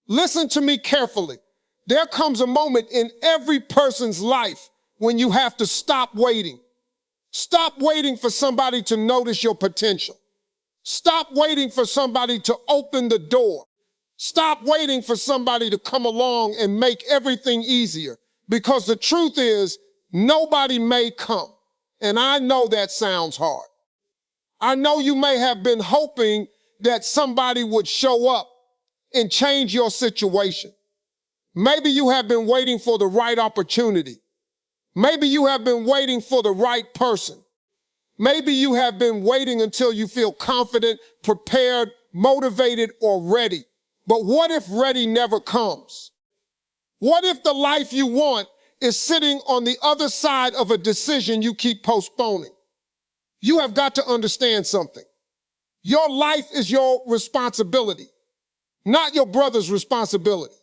Listen to me carefully. There comes a moment in every person's life when you have to stop waiting. Stop waiting for somebody to notice your potential. Stop waiting for somebody to open the door. Stop waiting for somebody to come along and make everything easier. Because the truth is, nobody may come. And I know that sounds hard. I know you may have been hoping that somebody would show up and change your situation. Maybe you have been waiting for the right opportunity. Maybe you have been waiting for the right person. Maybe you have been waiting until you feel confident, prepared, motivated, or ready. But what if ready never comes? What if the life you want is sitting on the other side of a decision you keep postponing? You have got to understand something. Your life is your responsibility, not your brother's responsibility,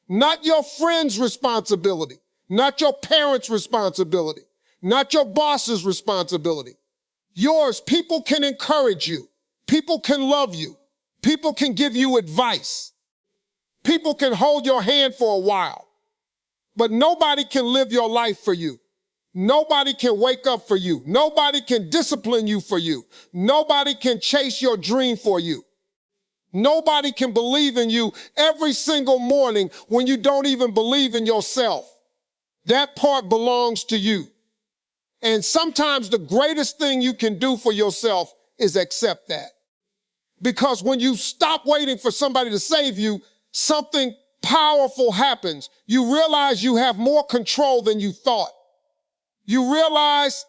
not your friend's responsibility, not your parents' responsibility, not your boss's responsibility. Yours. People can encourage you. People can love you. People can give you advice. People can hold your hand for a while. But nobody can live your life for you. Nobody can wake up for you. Nobody can discipline you for you. Nobody can chase your dream for you. Nobody can believe in you every single morning when you don't even believe in yourself. That part belongs to you. And sometimes the greatest thing you can do for yourself is accept that. Because when you stop waiting for somebody to save you, something powerful happens. You realize you have more control than you thought. You realize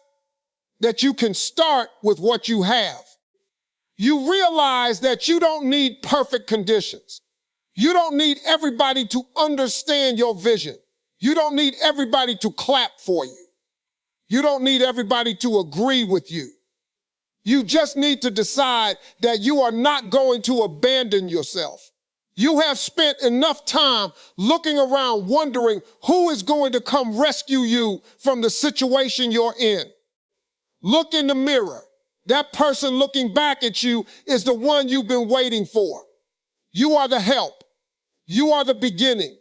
that you can start with what you have. You realize that you don't need perfect conditions. You don't need everybody to understand your vision. You don't need everybody to clap for you. You don't need everybody to agree with you. You just need to decide that you are not going to abandon yourself. You have spent enough time looking around wondering who is going to come rescue you from the situation you're in. Look in the mirror. That person looking back at you is the one you've been waiting for. You are the help. You are the beginning.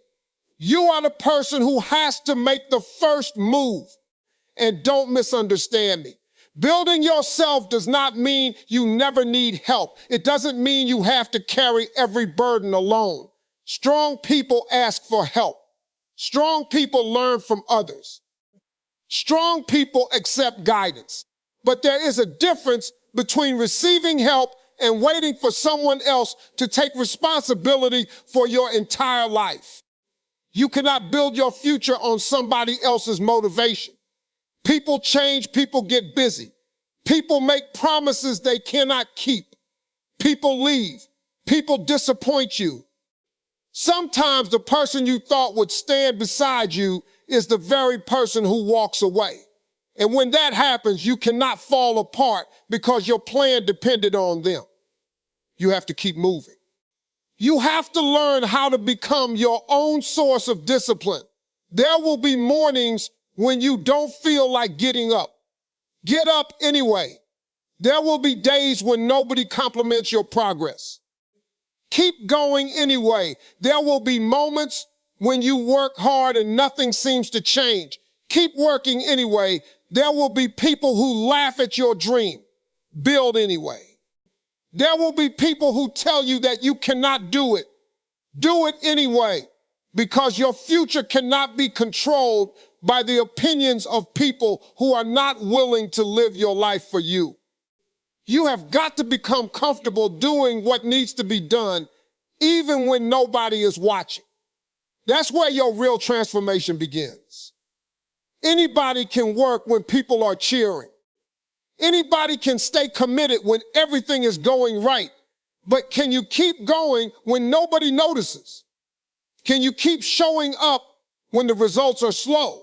You are the person who has to make the first move. And don't misunderstand me. Building yourself does not mean you never need help. It doesn't mean you have to carry every burden alone. Strong people ask for help. Strong people learn from others. Strong people accept guidance. But there is a difference between receiving help and waiting for someone else to take responsibility for your entire life. You cannot build your future on somebody else's motivation. People change, people get busy. People make promises they cannot keep. People leave. People disappoint you. Sometimes the person you thought would stand beside you is the very person who walks away. And when that happens, you cannot fall apart because your plan depended on them. You have to keep moving. You have to learn how to become your own source of discipline. There will be mornings when you don't feel like getting up. Get up anyway. There will be days when nobody compliments your progress. Keep going anyway. There will be moments when you work hard and nothing seems to change. Keep working anyway. There will be people who laugh at your dream. Build anyway. There will be people who tell you that you cannot do it. Do it anyway, because your future cannot be controlled by the opinions of people who are not willing to live your life for you. You have got to become comfortable doing what needs to be done, even when nobody is watching. That's where your real transformation begins. Anybody can work when people are cheering. Anybody can stay committed when everything is going right. But can you keep going when nobody notices? Can you keep showing up when the results are slow?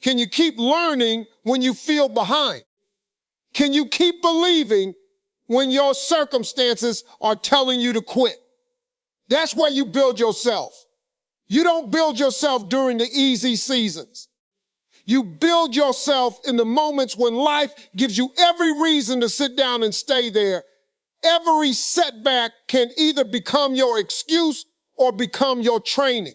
Can you keep learning when you feel behind? Can you keep believing when your circumstances are telling you to quit? That's where you build yourself. You don't build yourself during the easy seasons. You build yourself in the moments when life gives you every reason to sit down and stay there. Every setback can either become your excuse or become your training.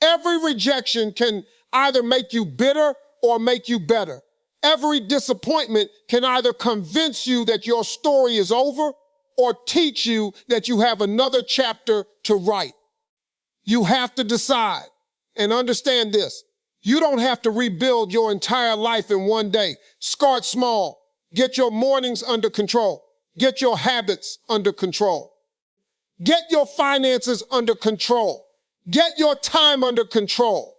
Every rejection can either make you bitter or make you better. Every disappointment can either convince you that your story is over or teach you that you have another chapter to write. You have to decide and understand this. You don't have to rebuild your entire life in one day. Start small. Get your mornings under control. Get your habits under control. Get your finances under control. Get your time under control.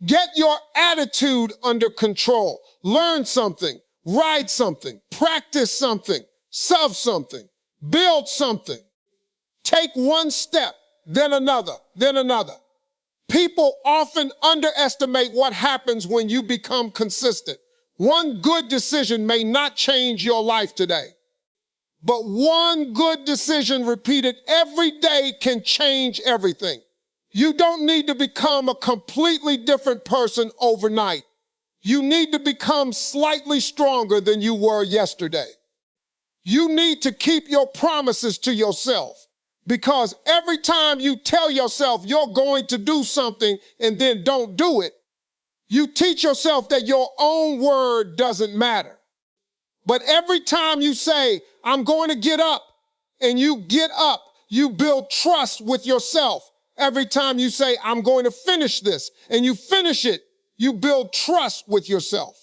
Get your attitude under control. Learn something, write something, practice something, solve something, build something. Take one step, then another, then another. People often underestimate what happens when you become consistent. One good decision may not change your life today, but one good decision repeated every day can change everything. You don't need to become a completely different person overnight. You need to become slightly stronger than you were yesterday. You need to keep your promises to yourself, because every time you tell yourself you're going to do something and then don't do it, you teach yourself that your own word doesn't matter. But every time you say, I'm going to get up, and you get up, you build trust with yourself. Every time you say, I'm going to finish this, and you finish it, you build trust with yourself.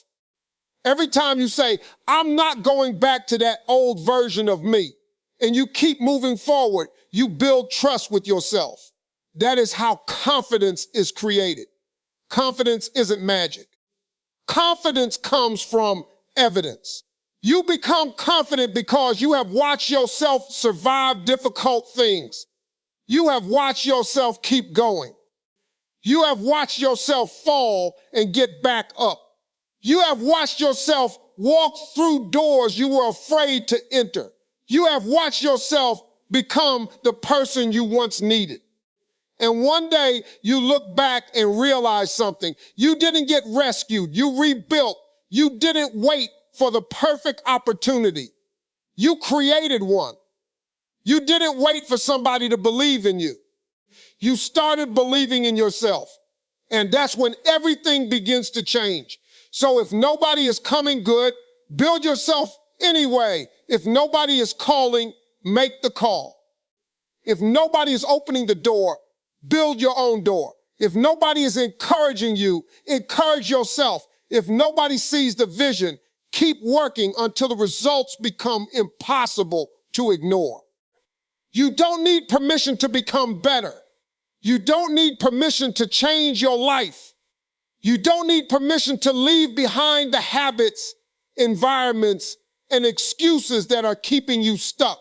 Every time you say, I'm not going back to that old version of me, and you keep moving forward, you build trust with yourself. That is how confidence is created. Confidence isn't magic. Confidence comes from evidence. You become confident because you have watched yourself survive difficult things. You have watched yourself keep going. You have watched yourself fall and get back up. You have watched yourself walk through doors you were afraid to enter. You have watched yourself become the person you once needed. And one day you look back and realize something. You didn't get rescued. You rebuilt. You didn't wait for the perfect opportunity. You created one. You didn't wait for somebody to believe in you. You started believing in yourself. And that's when everything begins to change. So if nobody is coming good, build yourself anyway. If nobody is calling, make the call. If nobody is opening the door, build your own door. If nobody is encouraging you, encourage yourself. If nobody sees the vision, keep working until the results become impossible to ignore. You don't need permission to become better. You don't need permission to change your life. You don't need permission to leave behind the habits, environments, and excuses that are keeping you stuck.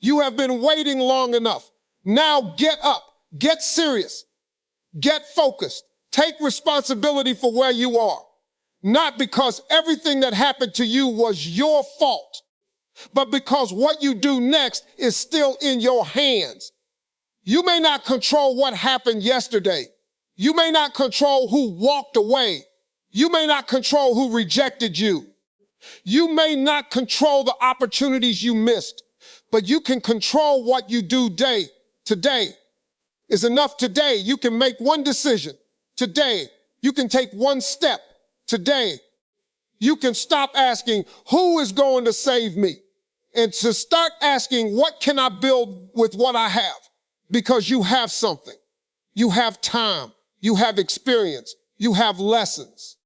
You have been waiting long enough. Now get up, get serious, get focused, take responsibility for where you are. Not because everything that happened to you was your fault, but because what you do next is still in your hands. You may not control what happened yesterday. You may not control who walked away. You may not control who rejected you. You may not control the opportunities you missed, but you can control what you do day. Today is enough. Today, you can make one decision. Today, you can take one step. Today, you can stop asking, who is going to save me? And to start asking, what can I build with what I have? Because you have something. You have time. You have experience. You have lessons.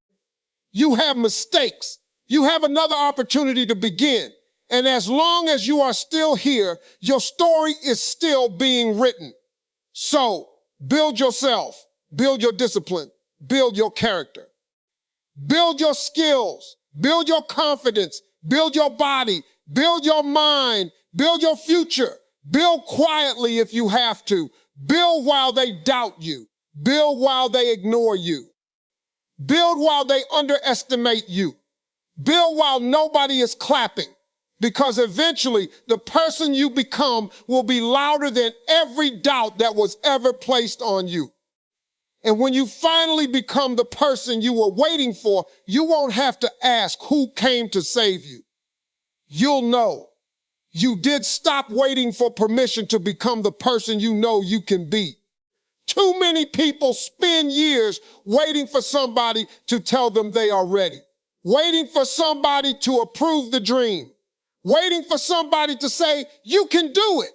You have mistakes. You have another opportunity to begin. And as long as you are still here, your story is still being written. So build yourself, build your discipline, build your character, build your skills, build your confidence, build your body, build your mind, build your future, build quietly if you have to, build while they doubt you, build while they ignore you, build while they underestimate you, build while nobody is clapping. Because eventually, the person you become will be louder than every doubt that was ever placed on you. And when you finally become the person you were waiting for, you won't have to ask who came to save you. You'll know. You did stop waiting for permission to become the person you know you can be. Too many people spend years waiting for somebody to tell them they are ready, waiting for somebody to approve the dream, waiting for somebody to say, you can do it,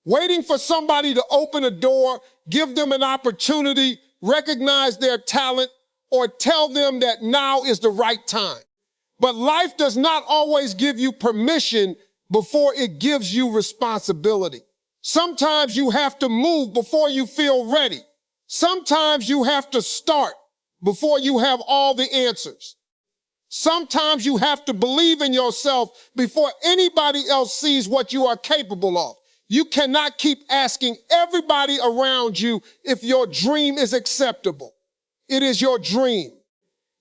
waiting for somebody to open a door, give them an opportunity, recognize their talent, or tell them that now is the right time. But life does not always give you permission before it gives you responsibility. Sometimes you have to move before you feel ready. Sometimes you have to start before you have all the answers. Sometimes you have to believe in yourself before anybody else sees what you are capable of. You cannot keep asking everybody around you if your dream is acceptable. It is your dream.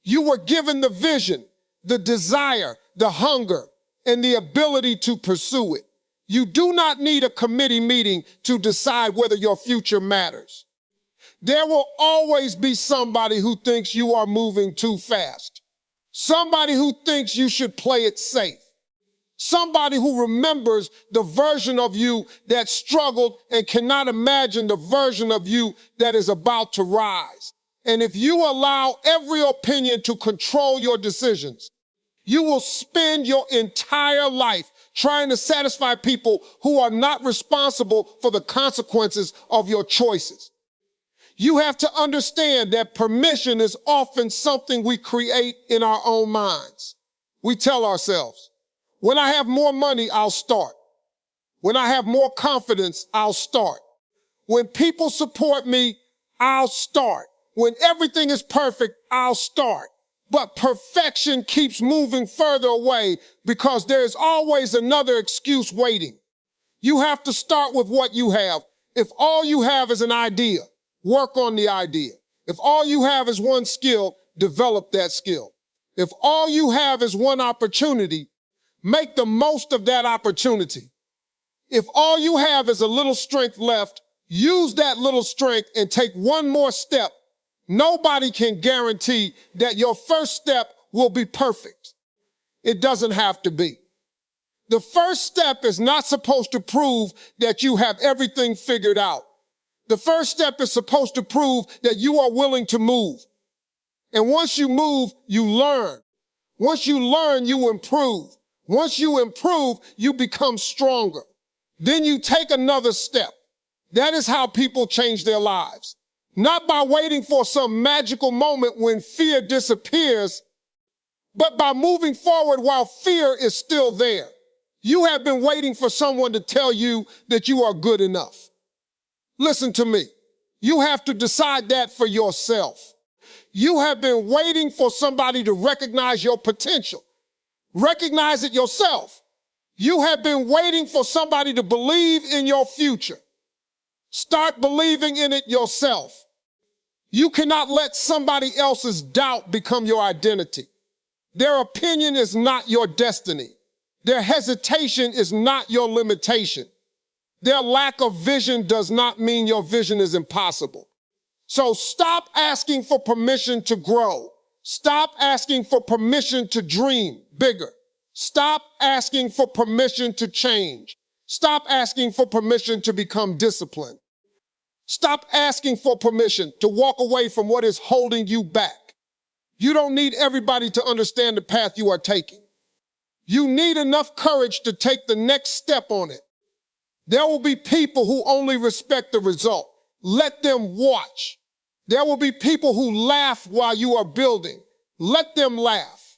You were given the vision, the desire, the hunger, and the ability to pursue it. You do not need a committee meeting to decide whether your future matters. There will always be somebody who thinks you are moving too fast. Somebody who thinks you should play it safe. Somebody who remembers the version of you that struggled and cannot imagine the version of you that is about to rise. And if you allow every opinion to control your decisions, you will spend your entire life trying to satisfy people who are not responsible for the consequences of your choices. You have to understand that permission is often something we create in our own minds. We tell ourselves, when I have more money, I'll start. When I have more confidence, I'll start. When people support me, I'll start. When everything is perfect, I'll start. But perfection keeps moving further away because there is always another excuse waiting. You have to start with what you have. If all you have is an idea, work on the idea. If all you have is one skill, develop that skill. If all you have is one opportunity, make the most of that opportunity. If all you have is a little strength left, use that little strength and take one more step. Nobody can guarantee that your first step will be perfect. It doesn't have to be. The first step is not supposed to prove that you have everything figured out. The first step is supposed to prove that you are willing to move. And once you move, you learn. Once you learn, you improve. Once you improve, you become stronger. Then you take another step. That is how people change their lives. Not by waiting for some magical moment when fear disappears, but by moving forward while fear is still there. You have been waiting for someone to tell you that you are good enough. Listen to me. You have to decide that for yourself. You have been waiting for somebody to recognize your potential. Recognize it yourself. You have been waiting for somebody to believe in your future. Start believing in it yourself. You cannot let somebody else's doubt become your identity. Their opinion is not your destiny. Their hesitation is not your limitation. Their lack of vision does not mean your vision is impossible. So stop asking for permission to grow. Stop asking for permission to dream bigger. Stop asking for permission to change. Stop asking for permission to become disciplined. Stop asking for permission to walk away from what is holding you back. You don't need everybody to understand the path you are taking. You need enough courage to take the next step on it. There will be people who only respect the result. Let them watch. There will be people who laugh while you are building. Let them laugh.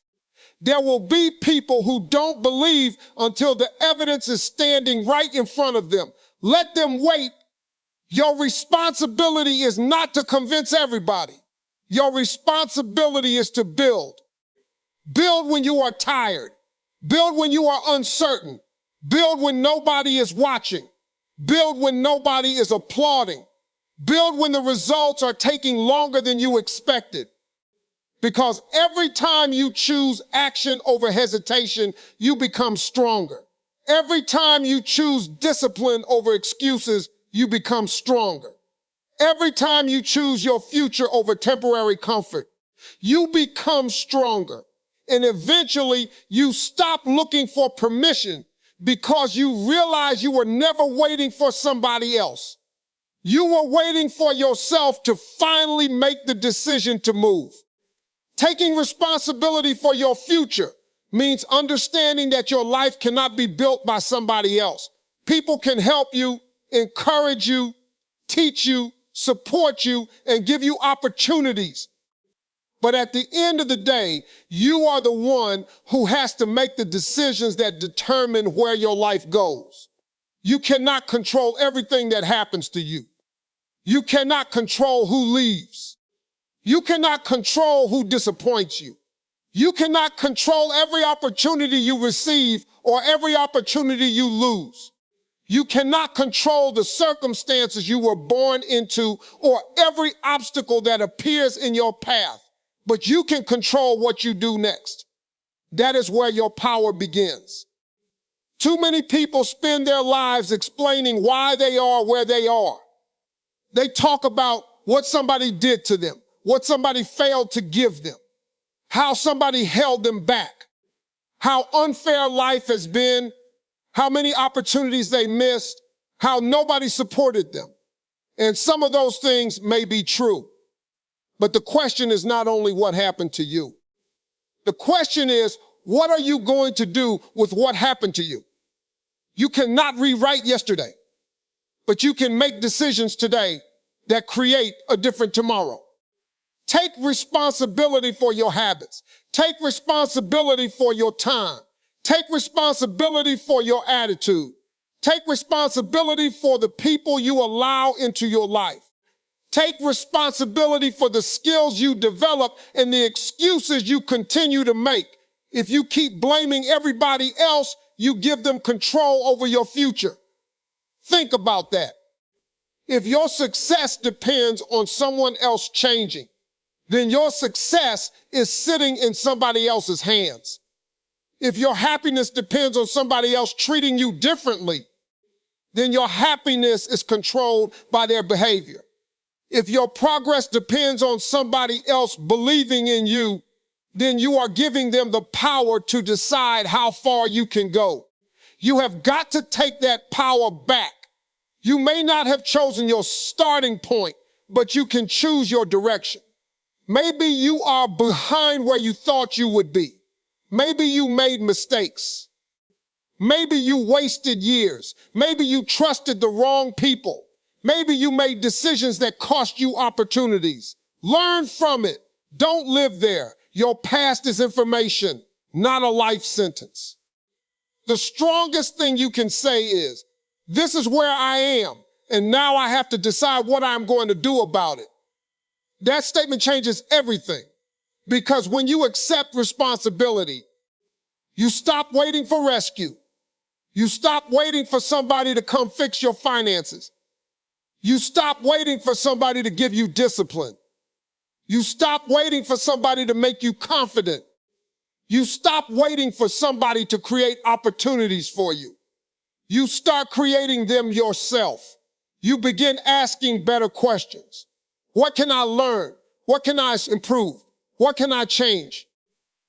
There will be people who don't believe until the evidence is standing right in front of them. Let them wait. Your responsibility is not to convince everybody. Your responsibility is to build. Build when you are tired. Build when you are uncertain. Build when nobody is watching. Build when nobody is applauding. Build when the results are taking longer than you expected. Because every time you choose action over hesitation, you become stronger. Every time you choose discipline over excuses, you become stronger. Every time you choose your future over temporary comfort, you become stronger. And eventually, you stop looking for permission because you realize you were never waiting for somebody else. You were waiting for yourself to finally make the decision to move. Taking responsibility for your future means understanding that your life cannot be built by somebody else. People can help you, encourage you, teach you, support you, and give you opportunities. But at the end of the day, you are the one who has to make the decisions that determine where your life goes. You cannot control everything that happens to you. You cannot control who leaves. You cannot control who disappoints you. You cannot control every opportunity you receive or every opportunity you lose. You cannot control the circumstances you were born into or every obstacle that appears in your path. But you can control what you do next. That is where your power begins. Too many people spend their lives explaining why they are where they are. They talk about what somebody did to them, what somebody failed to give them, how somebody held them back, how unfair life has been, how many opportunities they missed, how nobody supported them. And some of those things may be true. But the question is not only what happened to you. The question is, what are you going to do with what happened to you? You cannot rewrite yesterday, but you can make decisions today that create a different tomorrow. Take responsibility for your habits. Take responsibility for your time. Take responsibility for your attitude. Take responsibility for the people you allow into your life. Take responsibility for the skills you develop and the excuses you continue to make. If you keep blaming everybody else, you give them control over your future. Think about that. If your success depends on someone else changing, then your success is sitting in somebody else's hands. If your happiness depends on somebody else treating you differently, then your happiness is controlled by their behavior. If your progress depends on somebody else believing in you, then you are giving them the power to decide how far you can go. You have got to take that power back. You may not have chosen your starting point, but you can choose your direction. Maybe you are behind where you thought you would be. Maybe you made mistakes. Maybe you wasted years. Maybe you trusted the wrong people. Maybe you made decisions that cost you opportunities. Learn from it. Don't live there. Your past is information, not a life sentence. The strongest thing you can say is, this is where I am, and now I have to decide what I'm going to do about it. That statement changes everything, because when you accept responsibility, you stop waiting for rescue. You stop waiting for somebody to come fix your finances. You stop waiting for somebody to give you discipline. You stop waiting for somebody to make you confident. You stop waiting for somebody to create opportunities for you. You start creating them yourself. You begin asking better questions. What can I learn? What can I improve? What can I change?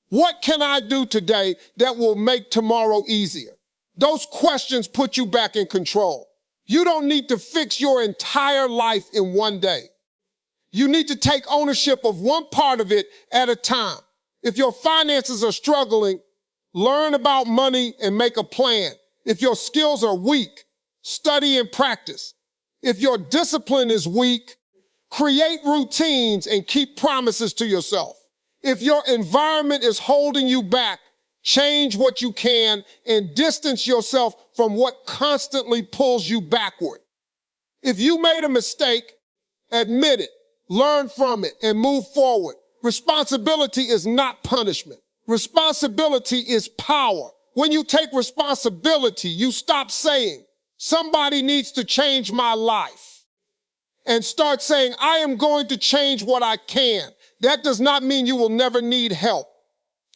What can I do today that will make tomorrow easier? Those questions put you back in control. You don't need to fix your entire life in one day. You need to take ownership of one part of it at a time. If your finances are struggling, learn about money and make a plan. If your skills are weak, study and practice. If your discipline is weak, create routines and keep promises to yourself. If your environment is holding you back, change what you can and distance yourself from what constantly pulls you backward. If you made a mistake, admit it, learn from it, and move forward. Responsibility is not punishment. Responsibility is power. When you take responsibility, you stop saying, somebody needs to change my life, and start saying, I am going to change what I can. That does not mean you will never need help.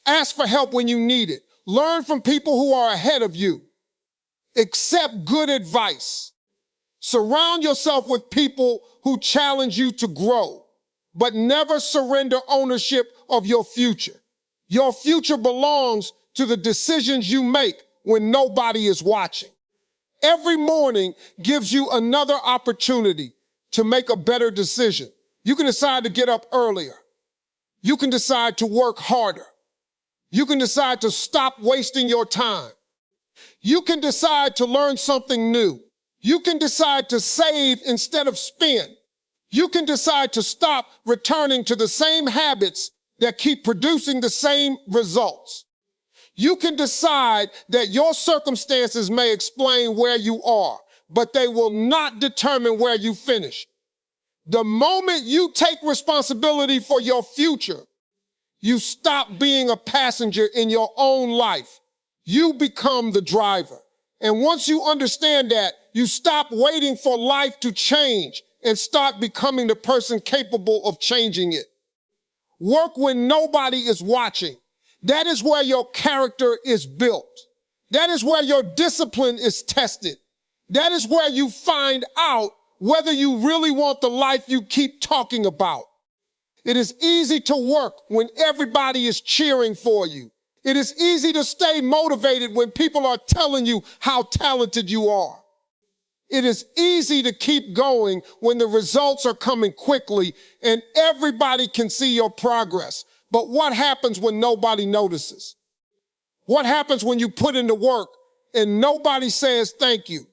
Ask for help when you need it. Learn from people who are ahead of you. Accept good advice. Surround yourself with people who challenge you to grow, but never surrender ownership of your future. Your future belongs to the decisions you make, when nobody is watching. Every morning gives you another opportunity to make a better decision. You can decide to get up earlier. You can decide to work harder. You can decide to stop wasting your time. You can decide to learn something new. You can decide to save instead of spend. You can decide to stop returning to the same habits that keep producing the same results. You can decide that your circumstances may explain where you are, but they will not determine where you finish. The moment you take responsibility for your future, you stop being a passenger in your own life. You become the driver. And once you understand that, you stop waiting for life to change and start becoming the person capable of changing it. Work when nobody is watching. That is where your character is built. That is where your discipline is tested. That is where you find out whether you really want the life you keep talking about. It is easy to work when everybody is cheering for you. It is easy to stay motivated when people are telling you how talented you are. It is easy to keep going when the results are coming quickly and everybody can see your progress. But what happens when nobody notices? What happens when you put in the work and nobody says thank you?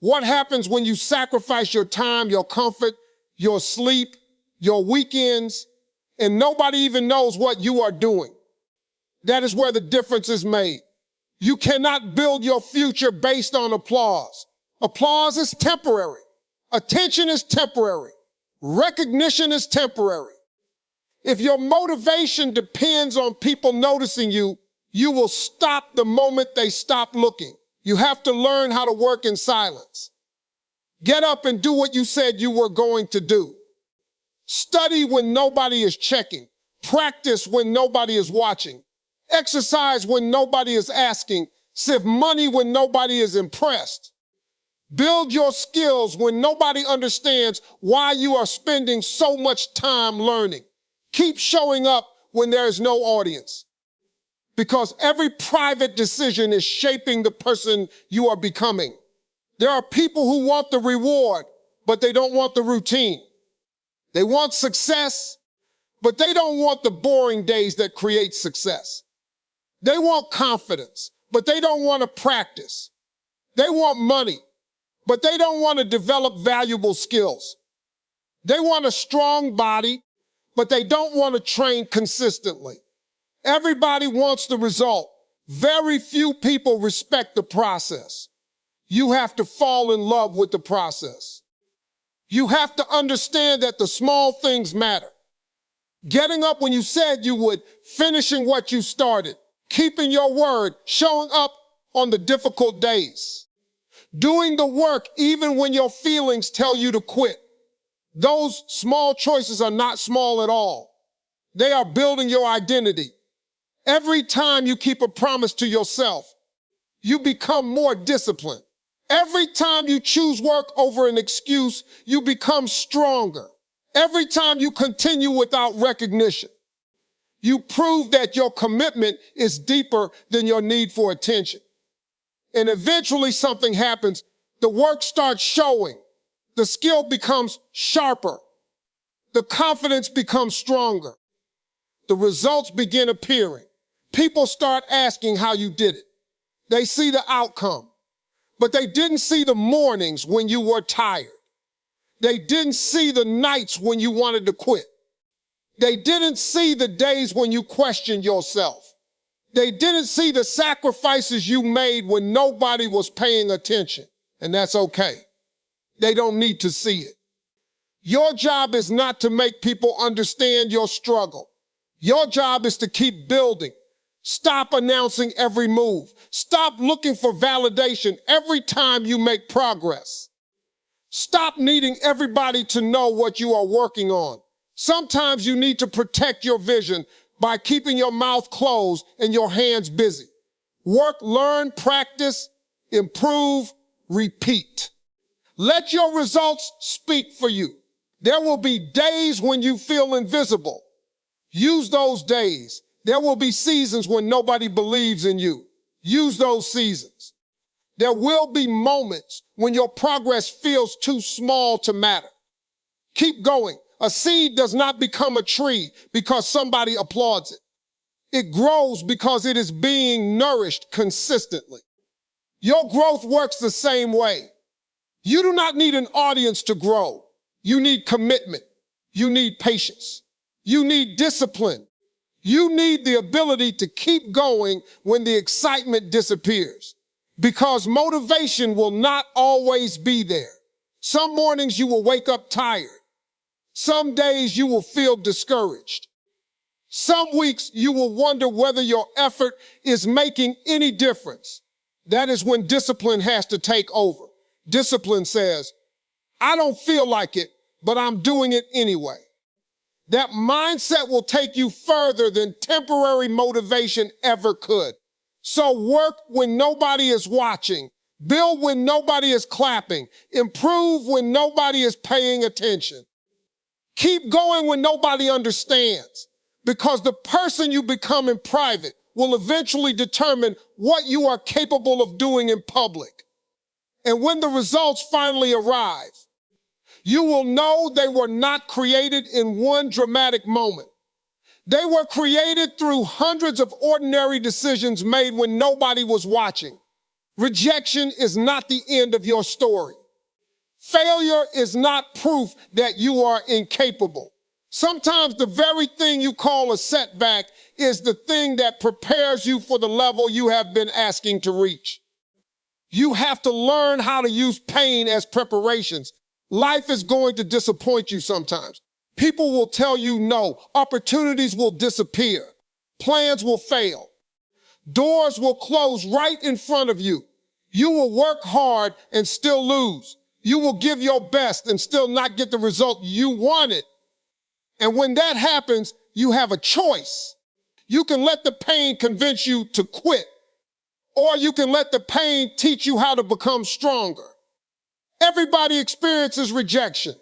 What happens when you sacrifice your time, your comfort, your sleep, your weekends, and nobody even knows what you are doing? That is where the difference is made. You cannot build your future based on applause. Applause is temporary. Attention is temporary. Recognition is temporary. If your motivation depends on people noticing you, you will stop the moment they stop looking. You have to learn how to work in silence. Get up and do what you said you were going to do. Study when nobody is checking. Practice when nobody is watching. Exercise when nobody is asking. Save money when nobody is impressed. Build your skills when nobody understands why you are spending so much time learning. Keep showing up when there is no audience. Because every private decision is shaping the person you are becoming. There are people who want the reward, but they don't want the routine. They want success, but they don't want the boring days that create success. They want confidence, but they don't want to practice. They want money, but they don't want to develop valuable skills. They want a strong body, but they don't want to train consistently. Everybody wants the result. Very few people respect the process. You have to fall in love with the process. You have to understand that the small things matter. Getting up when you said you would, finishing what you started, keeping your word, showing up on the difficult days, doing the work even when your feelings tell you to quit. Those small choices are not small at all. They are building your identity. Every time you keep a promise to yourself, you become more disciplined. Every time you choose work over an excuse, you become stronger. Every time you continue without recognition, you prove that your commitment is deeper than your need for attention. And eventually something happens. The work starts showing. The skill becomes sharper. The confidence becomes stronger. The results begin appearing. People start asking how you did it. They see the outcome, but they didn't see the mornings when you were tired. They didn't see the nights when you wanted to quit. They didn't see the days when you questioned yourself. They didn't see the sacrifices you made when nobody was paying attention, and that's okay. They don't need to see it. Your job is not to make people understand your struggle. Your job is to keep building. Stop announcing every move. Stop looking for validation every time you make progress. Stop needing everybody to know what you are working on. Sometimes you need to protect your vision by keeping your mouth closed and your hands busy. Work, learn, practice, improve, repeat. Let your results speak for you. There will be days when you feel invisible. Use those days. There will be seasons when nobody believes in you. Use those seasons. There will be moments when your progress feels too small to matter. Keep going. A seed does not become a tree because somebody applauds it. It grows because it is being nourished consistently. Your growth works the same way. You do not need an audience to grow. You need commitment. You need patience. You need discipline. You need the ability to keep going when the excitement disappears. Because motivation will not always be there. Some mornings you will wake up tired. Some days you will feel discouraged. Some weeks you will wonder whether your effort is making any difference. That is when discipline has to take over. Discipline says, I don't feel like it, but I'm doing it anyway. That mindset will take you further than temporary motivation ever could. So work when nobody is watching, build when nobody is clapping, improve when nobody is paying attention. Keep going when nobody understands, because the person you become in private will eventually determine what you are capable of doing in public. And when the results finally arrive, you will know they were not created in one dramatic moment. They were created through hundreds of ordinary decisions made when nobody was watching. Rejection is not the end of your story. Failure is not proof that you are incapable. Sometimes the very thing you call a setback is the thing that prepares you for the level you have been asking to reach. You have to learn how to use pain as preparations. Life is going to disappoint you sometimes. People will tell you no. Opportunities will disappear. Plans will fail. Doors will close right in front of you. You will work hard and still lose. You will give your best and still not get the result you wanted. And when that happens, you have a choice. You can let the pain convince you to quit, or you can let the pain teach you how to become stronger. Everybody experiences rejection,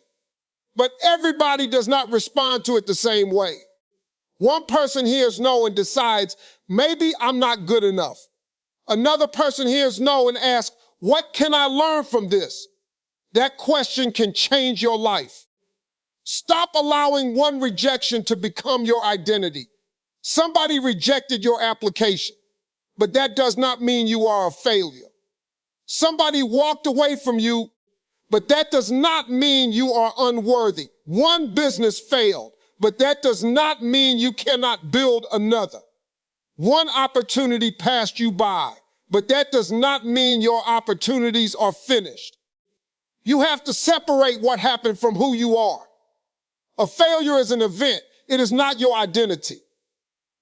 but everybody does not respond to it the same way. One person hears no and decides, maybe I'm not good enough. Another person hears no and asks, what can I learn from this? That question can change your life. Stop allowing one rejection to become your identity. Somebody rejected your application, but that does not mean you are a failure. Somebody walked away from you, but that does not mean you are unworthy. One business failed, but that does not mean you cannot build another. One opportunity passed you by, but that does not mean your opportunities are finished. You have to separate what happened from who you are. A failure is an event. It is not your identity.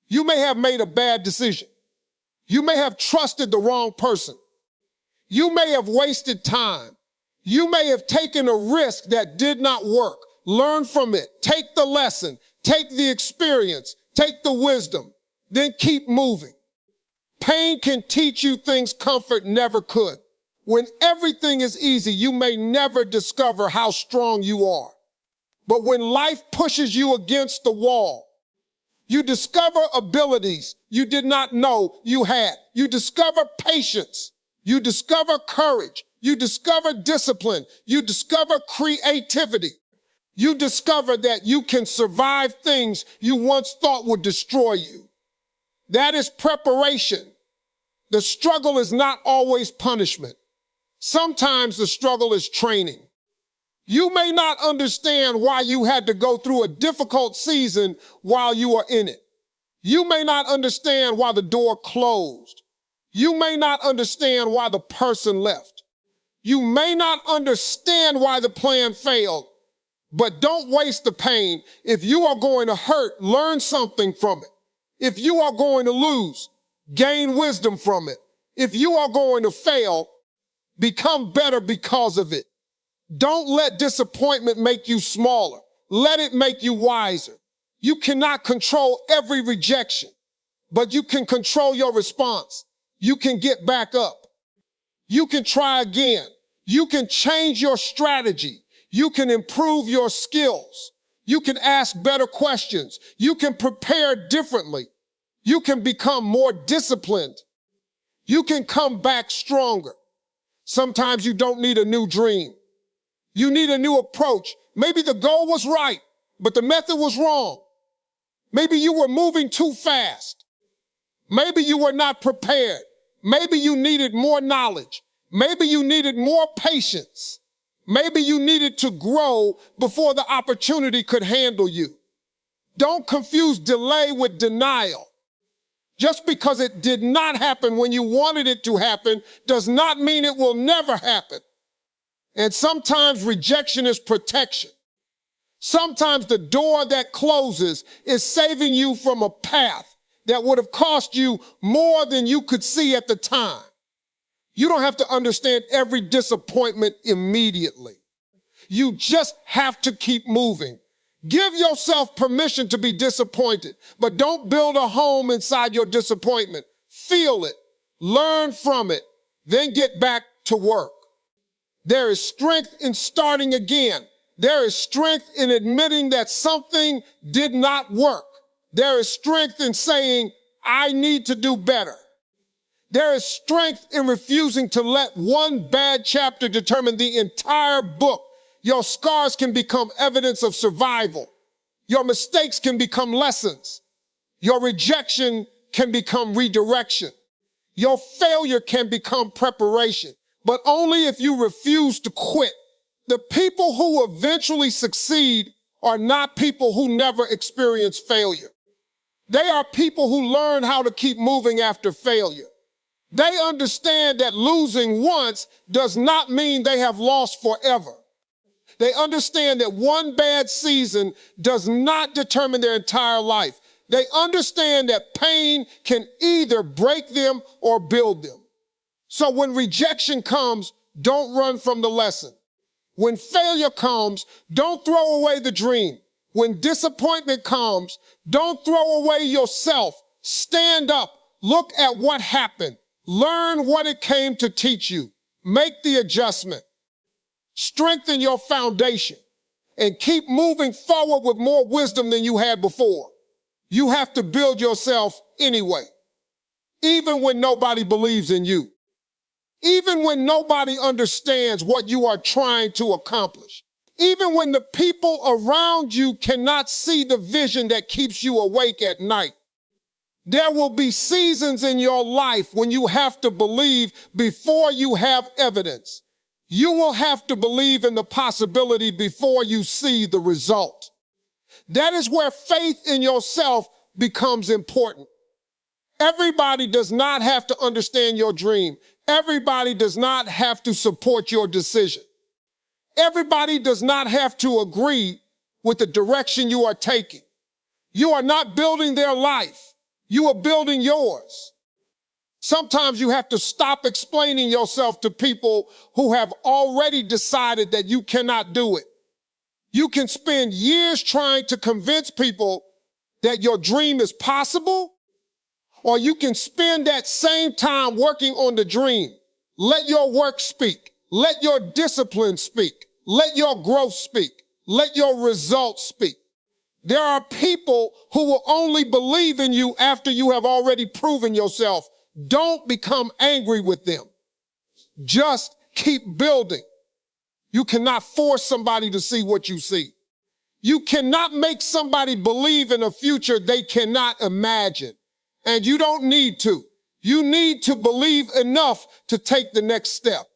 You may have made a bad decision. You may have trusted the wrong person. You may have wasted time. You may have taken a risk that did not work. Learn from it. Take the lesson. Take the experience. Take the wisdom. Then keep moving. Pain can teach you things comfort never could. When everything is easy, you may never discover how strong you are. But when life pushes you against the wall, you discover abilities you did not know you had. You discover patience. You discover courage. You discover discipline. You discover creativity. You discover that you can survive things you once thought would destroy you. That is preparation. The struggle is not always punishment. Sometimes the struggle is training. You may not understand why you had to go through a difficult season while you are in it. You may not understand why the door closed. You may not understand why the person left. You may not understand why the plan failed, but don't waste the pain. If you are going to hurt, learn something from it. If you are going to lose, gain wisdom from it. If you are going to fail, become better because of it. Don't let disappointment make you smaller. Let it make you wiser. You cannot control every rejection, but you can control your response. You can get back up. You can try again. You can change your strategy. You can improve your skills. You can ask better questions. You can prepare differently. You can become more disciplined. You can come back stronger. Sometimes you don't need a new dream. You need a new approach. Maybe the goal was right, but the method was wrong. Maybe you were moving too fast. Maybe you were not prepared. Maybe you needed more knowledge. Maybe you needed more patience. Maybe you needed to grow before the opportunity could handle you. Don't confuse delay with denial. Just because it did not happen when you wanted it to happen does not mean it will never happen. And sometimes rejection is protection. Sometimes the door that closes is saving you from a path that would have cost you more than you could see at the time. You don't have to understand every disappointment immediately. You just have to keep moving. Give yourself permission to be disappointed, but don't build a home inside your disappointment. Feel it, learn from it, then get back to work. There is strength in starting again. There is strength in admitting that something did not work. There is strength in saying, I need to do better. There is strength in refusing to let one bad chapter determine the entire book. Your scars can become evidence of survival. Your mistakes can become lessons. Your rejection can become redirection. Your failure can become preparation, but only if you refuse to quit. The people who eventually succeed are not people who never experience failure. They are people who learn how to keep moving after failure. They understand that losing once does not mean they have lost forever. They understand that one bad season does not determine their entire life. They understand that pain can either break them or build them. So when rejection comes, don't run from the lesson. When failure comes, don't throw away the dream. When disappointment comes, don't throw away yourself. Stand up, look at what happened, learn what it came to teach you, make the adjustment. Strengthen your foundation and keep moving forward with more wisdom than you had before. You have to build yourself anyway, even when nobody believes in you, even when nobody understands what you are trying to accomplish, even when the people around you cannot see the vision that keeps you awake at night. There will be seasons in your life when you have to believe before you have evidence. You will have to believe in the possibility before you see the result. That is where faith in yourself becomes important. Everybody does not have to understand your dream. Everybody does not have to support your decision. Everybody does not have to agree with the direction you are taking. You are not building their life. You are building yours. Sometimes you have to stop explaining yourself to people who have already decided that you cannot do it. You can spend years trying to convince people that your dream is possible, or you can spend that same time working on the dream. Let your work speak. Let your discipline speak. Let your growth speak. Let your results speak. There are people who will only believe in you after you have already proven yourself. Don't become angry with them. Just keep building. You cannot force somebody to see what you see. You cannot make somebody believe in a future they cannot imagine. And you don't need to. You need to believe enough to take the next step.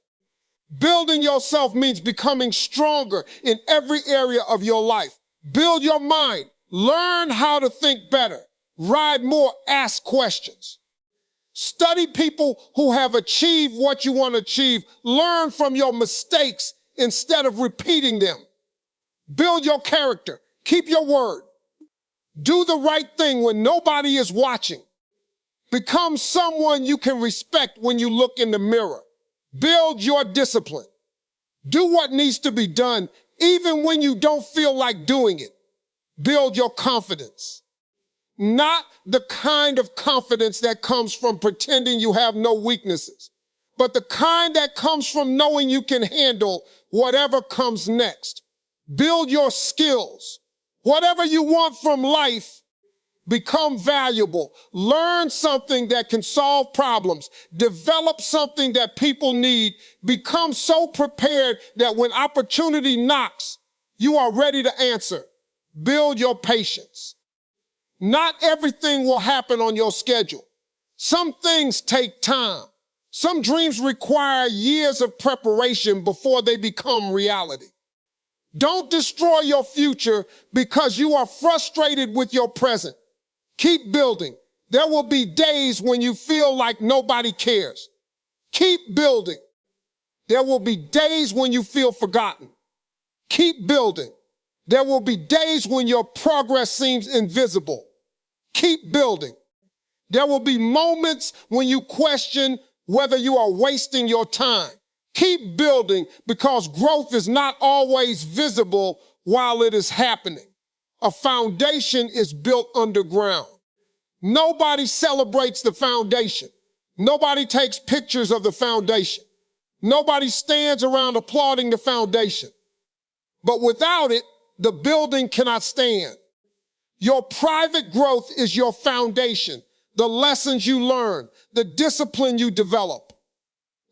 Building yourself means becoming stronger in every area of your life. Build your mind. Learn how to think better. Ride more. Ask questions. Study people who have achieved what you want to achieve. Learn from your mistakes instead of repeating them. Build your character. Keep your word. Do the right thing when nobody is watching. Become someone you can respect when you look in the mirror. Build your discipline. Do what needs to be done even when you don't feel like doing it. Build your confidence. Not the kind of confidence that comes from pretending you have no weaknesses, but the kind that comes from knowing you can handle whatever comes next. Build your skills. Whatever you want from life, become valuable, learn something that can solve problems, develop something that people need, become so prepared that when opportunity knocks, you are ready to answer. Build your patience. Not everything will happen on your schedule. Some things take time. Some dreams require years of preparation before they become reality. Don't destroy your future because you are frustrated with your present. Keep building. There will be days when you feel like nobody cares. Keep building. There will be days when you feel forgotten. Keep building. There will be days when your progress seems invisible. Keep building. There will be moments when you question whether you are wasting your time. Keep building because growth is not always visible while it is happening. A foundation is built underground. Nobody celebrates the foundation. Nobody takes pictures of the foundation. Nobody stands around applauding the foundation. But without it, the building cannot stand. Your private growth is your foundation. The lessons you learn, the discipline you develop,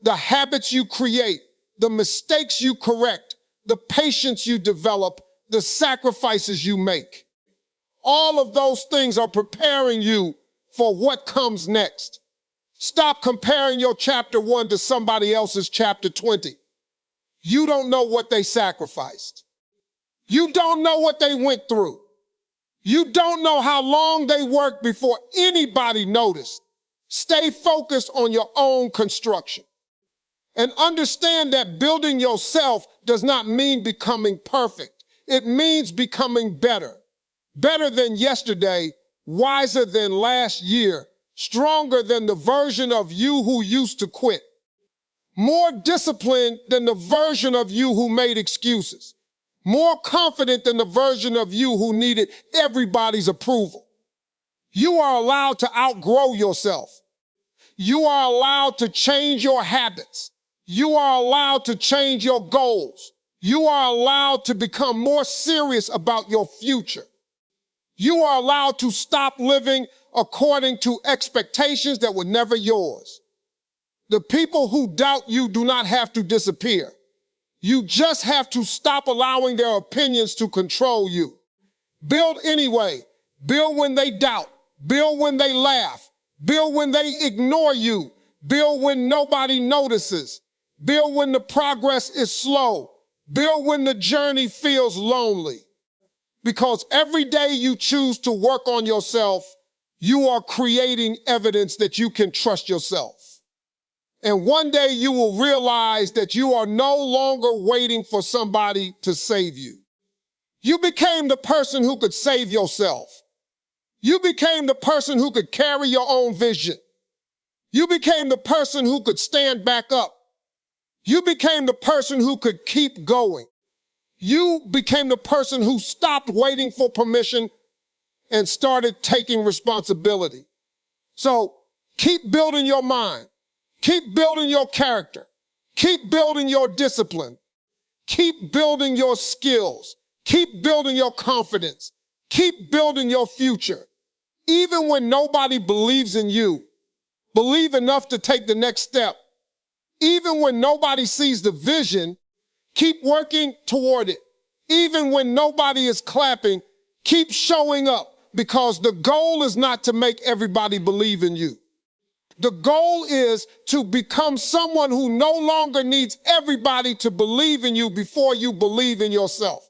the habits you create, the mistakes you correct, the patience you develop, the sacrifices you make. All of those things are preparing you for what comes next. Stop comparing your chapter 1 to somebody else's chapter 20. You don't know what they sacrificed. You don't know what they went through. You don't know how long they worked before anybody noticed. Stay focused on your own construction. And understand that building yourself does not mean becoming perfect. It means becoming better. Better than yesterday, wiser than last year, stronger than the version of you who used to quit. More disciplined than the version of you who made excuses. More confident than the version of you who needed everybody's approval. You are allowed to outgrow yourself. You are allowed to change your habits. You are allowed to change your goals. You are allowed to become more serious about your future. You are allowed to stop living according to expectations that were never yours. The people who doubt you do not have to disappear. You just have to stop allowing their opinions to control you. Build anyway. Build when they doubt. Build when they laugh. Build when they ignore you. Build when nobody notices. Build when the progress is slow. Build when the journey feels lonely. Because every day you choose to work on yourself, you are creating evidence that you can trust yourself. And one day you will realize that you are no longer waiting for somebody to save you. You became the person who could save yourself. You became the person who could carry your own vision. You became the person who could stand back up. You became the person who could keep going. You became the person who stopped waiting for permission and started taking responsibility. So keep building your mind. Keep building your character. Keep building your discipline. Keep building your skills. Keep building your confidence. Keep building your future. Even when nobody believes in you, believe enough to take the next step. Even when nobody sees the vision, keep working toward it. Even when nobody is clapping, keep showing up because the goal is not to make everybody believe in you. The goal is to become someone who no longer needs everybody to believe in you before you believe in yourself.